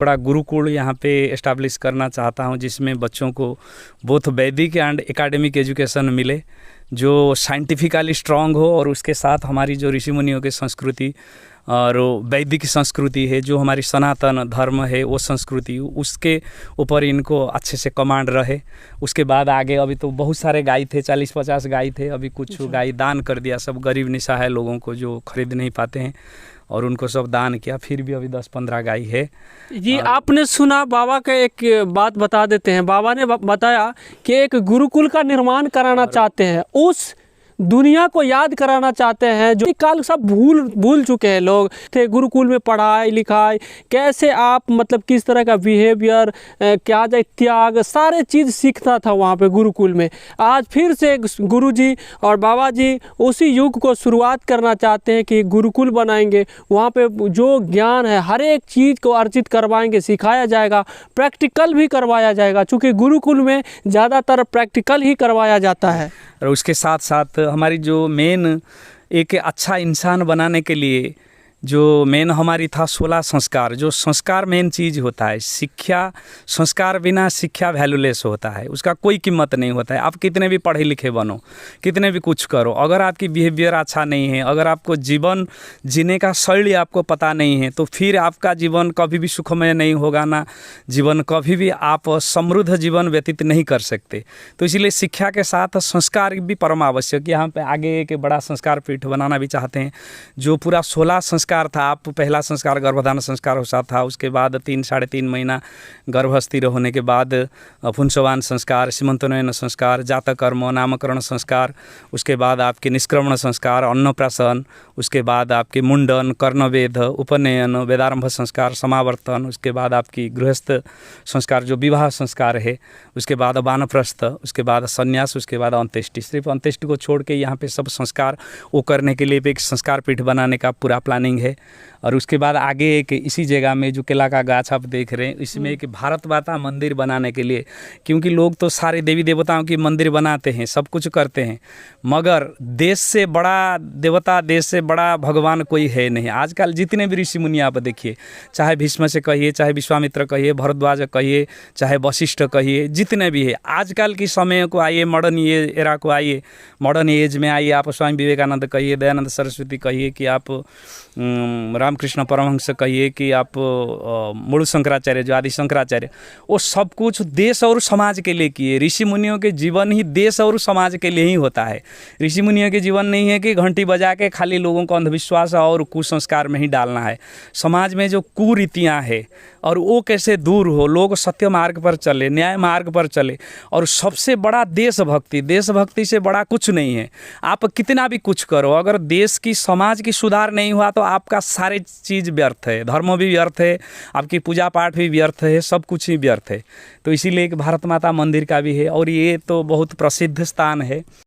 बड़ा गुरुकुल यहाँ पे एस्टैब्लिश करना चाहता हूँ, जिसमें बच्चों को बोथ वैदिक एंड एकेडमिक एजुकेशन मिले, जो साइंटिफिकली स्ट्रांग हो, और उसके साथ हमारी जो ऋषि मुनियों की संस्कृति और वैदिक संस्कृति है, जो हमारी सनातन धर्म है, वो संस्कृति, उसके ऊपर इनको अच्छे से कमांड रहे। उसके बाद आगे अभी तो बहुत सारे गाय थे, 40-50 गाय थे, अभी कुछ गाय दान कर दिया, सब गरीब निसहाय लोगों को जो खरीद नहीं पाते हैं, और उनको सब दान किया। फिर भी अभी 10-15 गाय है जी। आपने सुना, बाबा का एक बात बता देते हैं। बाबा ने बताया कि एक गुरुकुल का निर्माण कराना चाहते हैं, उस दुनिया को याद कराना चाहते हैं जो काल सब भूल चुके हैं। लोग थे गुरुकुल में, पढ़ाई लिखाई कैसे आप मतलब किस तरह का बिहेवियर, क्या जाए त्याग, सारे चीज़ सीखता था वहाँ पे गुरुकुल में। आज फिर से गुरुजी और बाबा जी उसी युग को शुरुआत करना चाहते हैं कि गुरुकुल बनाएंगे, वहाँ पे जो ज्ञान है हर एक चीज़ को अर्जित करवाएंगे, सिखाया जाएगा, प्रैक्टिकल भी करवाया जाएगा, चूँकि गुरुकुल में ज़्यादातर प्रैक्टिकल ही करवाया जाता है। और उसके साथ साथ हमारी जो मेन एक अच्छा इंसान बनाने के लिए जो मेन हमारी था 16 संस्कार, जो संस्कार मेन चीज़ होता है। शिक्षा, संस्कार बिना शिक्षा वैल्यूलेस होता है, उसका कोई कीमत नहीं होता है। आप कितने भी पढ़े लिखे बनो, कितने भी कुछ करो, अगर आपकी बिहेवियर अच्छा नहीं है, अगर आपको जीवन जीने का शैली आपको पता नहीं है, तो फिर आपका जीवन कभी भी सुखमय नहीं होगा ना, जीवन कभी भी आप समृद्ध जीवन व्यतीत नहीं कर सकते। तो इसीलिए शिक्षा के साथ संस्कार भी परम आवश्यक। यहाँ पे आगे एक बड़ा संस्कार पीठ बनाना भी चाहते हैं, जो पूरा 16 संस्कार था। आप पहला संस्कार गर्भधारण संस्कार होता था, उसके बाद 3-3.5 महीना गर्भस्थिर होने के बाद पुंसवान संस्कार, सीमंतोन्नयन संस्कार, जातकर्म, नामकरण संस्कार, उसके बाद आपके निष्क्रमण संस्कार, अन्नप्राशन, उसके बाद आपके मुंडन, कर्णवेद, उपनयन, वेदारंभ संस्कार, समावर्तन, उसके बाद आपकी गृहस्थ संस्कार जो विवाह संस्कार है, उसके बाद वानप्रस्थ, उसके बाद संन्यास, उसके बाद अंत्येष्टि। सिर्फ अंत्येष्टि को छोड़ के यहाँ पे सब संस्कार वो करने के लिए एक संस्कार पीठ बनाने का पूरा प्लानिंग है। और उसके बाद आगे एक इसी जगह में जो केला का गाछ आप देख रहे हैं, इसमें एक भारत माता मंदिर बनाने के लिए, क्योंकि लोग तो सारे देवी देवताओं की मंदिर बनाते हैं, सब कुछ करते हैं, मगर देश से बड़ा देवता, देश से बड़ा भगवान कोई है नहीं। आजकल जितने भी ऋषि मुनि आप देखिए, चाहे भीष्म से कहिए, चाहे विश्वामित्र कहिए, भरद्वाज कहिए, चाहे वशिष्ठ कहिए, जितने भी है आजकल की समय को आइए, मॉडर्न ये एरा को आइए, मॉडर्न एज में आइए, आप स्वामी विवेकानंद कहिए, दयानंद सरस्वती कहिए, कि आप रामकृष्ण परमहंस कहिए, कि आप मूल शंकराचार्य जो आदि शंकराचार्य, वो सब कुछ देश और समाज के लिए किए। ऋषि मुनियों के जीवन ही देश और समाज के लिए ही होता है। ऋषि मुनियों के जीवन नहीं है कि घंटी बजा के खाली लोगों को अंधविश्वास और कुसंस्कार में ही डालना है। समाज में जो कुरीतियाँ हैं और वो कैसे दूर हो, लोग सत्य मार्ग पर चले, न्याय मार्ग पर चले, और सबसे बड़ा देशभक्ति, देशभक्ति से बड़ा कुछ नहीं है। आप कितना भी कुछ करो, अगर देश की समाज की सुधार नहीं हुआ तो आपका सारे चीज़ व्यर्थ है, धर्म भी व्यर्थ है, आपकी पूजा पाठ भी व्यर्थ है, सब कुछ ही व्यर्थ है। तो इसीलिए एक भारत माता मंदिर का भी है, और ये तो बहुत प्रसिद्ध स्थान है।